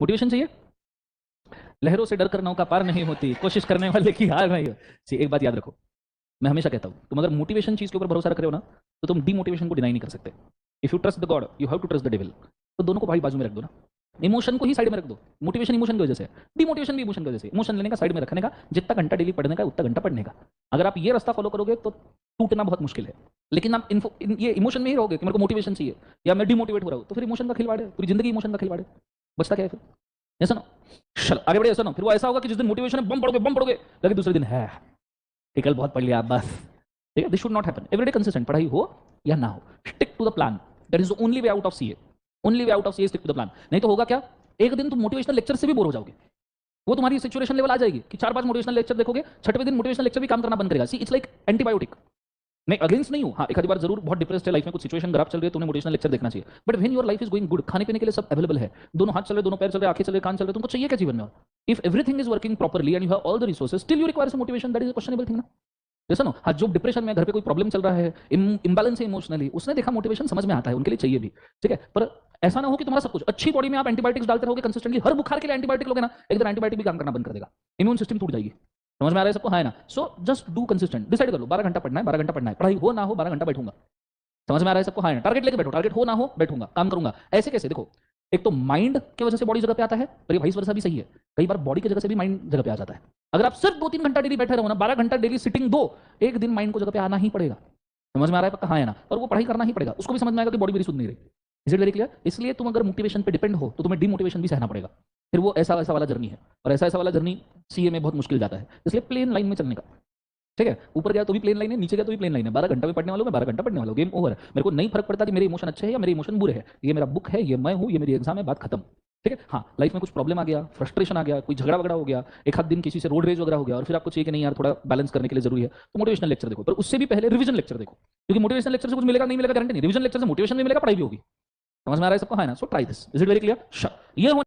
Motivation चाहिए? लहरों से डर कर नौका पार नहीं होती, कोशिश करने वाले की हार नहीं होती। एक बात याद रखो, मैं हमेशा कहता हूं, तुम अगर मोटिवेशन चीज के ऊपर भरोसा रख रहे हो ना, तो तुम डीमोटिवेशन को डिनाई नहीं कर सकते। If you trust the God, you have to trust the devil. तो दोनों को भाई बाजू में रख दो ना, इमोशन को ही साइड में रख दो। मोटिवेशन इमोशन की वजह से, डीमोटिवेशन भी इमोशन की वजह से। इमोशन लेने का साइड में रखने का, जितना घंटा डेली पढ़ने का उतना घंटा पढ़ने का। अगर आप ये रास्ता फॉलो करोगे तो टूटना बहुत मुश्किल है। लेकिन आप ये इमोशन में ही रहोगे कि मेरे को मोटिवेशन चाहिए या मैं डीमोटिवेट हो रहा हूं, तो फिर इमोशन का खिलवाड़ है, पूरी जिंदगी इमोशन का खिलवाड़ है। बचता क्या है फिर? ऐसा ना, चल आगे बढ़े। ऐसा ना फिर वो ऐसा होगा कि जिस दिन मोटिवेशन है बम पड़ोगे, लगे दूसरे दिन है कल बहुत पढ़ लिया बस। ठीक है, this should not happen. Everyday consistent पढ़ाई हो या ना हो, stick to the plan. That is the only way out of CA. Only way out of CA, stick to the plan. नहीं तो होगा क्या, एक दिन तुम मोटिवेशनल लेक्चर से भी बोर हो जाओगे। वो तुम्हारी सिचुएशन लेवल आ जाएगी कि 4-5 मोटिवेशनल लेक्चर देखोगे, छठवें दिन मोटिवेशनल लेक्चर भी काम करना बंद करेगा। See it's like antibiotic. मैं अगेंस्ट नहीं हूँ, हाँ एक आधी बार जरूर बहुत डिप्रेस्ड है लाइफ में, कुछ सिचुएशन खराब चल रही है, तुमने मोटिवेशनल लेक्चर देखना चाहिए। But when your life is going good, खाने पीने के लिए सब अवेलेबल है, दोनों हाथ चल रहे, दोनों पैर चल रहे, आंखें चल रही, कान चल रहे, तुमको चाहिए क्या जीवन में? If everything is working properly and you have all the resources, still you require some motivation, that is a questionable thing ना। जैसा ना, हाँ जो डिप्रेशन में, घर पे कोई प्रॉब्लम चल रहा है, इम्बैलेंस है इमोशनली, उसने देखा मोटिवेशन समझ में आता है, उनके लिए चाहिए भी। ठीक है, पर ऐसा ना हो कि तुम्हारा सब कुछ अच्छी बॉडी में आप एंटीबायोटिक्स डालते रहोगे कंसिस्टेंटली, हर बुखार के लिए एंटीबायोटिक लोगे ना, एक दिन एंटीबायोटिक भी काम करना बंद कर देगा, इम्यून सिस्टम टूट जाएगी। समझ में आ रहा है सबको? हाँ है ना? So just do consistent, decide कर लो 12 घंटा पढ़ना है, 12 घंटा पढ़ना है, पढ़ाई हो ना हो 12 घंटा बैठूंगा। समझ में आ रहा है सबको? हाँ, टारगेट लेके बैठो, टारगेट हो ना हो बैठूंगा, काम करूंगा। ऐसे कैसे? देखो, एक तो माइंड की वजह से बॉडी जगह पे आता है, पर ये वाइस वर्सा भी सही है, कई बार बॉडी की जगह से भी माइंड जगह पे आ जाता है। अगर आप सिर्फ 2-3 घंटा डेली बैठे रहो ना, 12 घंटा डेली सिटिंग दो, एक दिन माइंड को जगह पे आना ही पड़ेगा। समझ में आ रहा है पक्का? हाँ है ना? और वो पढ़ाई करना ही पड़ेगा, उसको भी समझ में आएगा कि बॉडी मेरी सुन नहीं रही। Is it very clear? इसलिए तुम अगर मोटिवेशन पे डिपेंड हो तो तुम्हें डीमोटिवेशन भी सहना पड़ेगा। फिर वो ऐसा ऐसा वाला जर्नी है, और ऐसा ऐसा वाला जर्नी सीए में बहुत मुश्किल जाता है, इसलिए प्लेन लाइन में चलने का। ठीक है, ऊपर गया तो भी प्लेन लाइन है, नीचे गया तो भी प्लेन लाइन है। 12 घंटा भी पढ़ने वालों में 12 घंटा पढ़ने वालों, गेम ओवर। मेरे को नहीं फर्क पड़ता कि मेरे इमोशन अच्छे हैं या मेरे इमोशन बुरे हैं, ये मेरा बुक है, ये मैं हूँ, ये मेरी एग्जाम है, बात खत्म। ठीक है, हाँ लाइफ में कुछ प्रॉब्लम आ गया, फ्रस्ट्रेशन आ गया, कोई झगड़ा वगड़ा हो गया, एक आध दिन किसी से रोड रेज वगैरह हो गया, और फिर आपको चाहिए कि नहीं यार थोड़ा बैलेंस करने के लिए जरूरी है, तो मोटिवेशनल लेक्चर देखो। पर उससे भी पहले रिविजन लेक्चर देखो, क्योंकि मोटिवेशनल लेक्चर से कुछ मिलेगा नहीं मिलेगा गारंटी नहीं, रिविजन लेक्चर से मोटिवेशन भी मिलेगा, पढ़ाई भी होगी। समझ में आ रहा है सबको? हाँ ना? So try this. Is it very clear? ये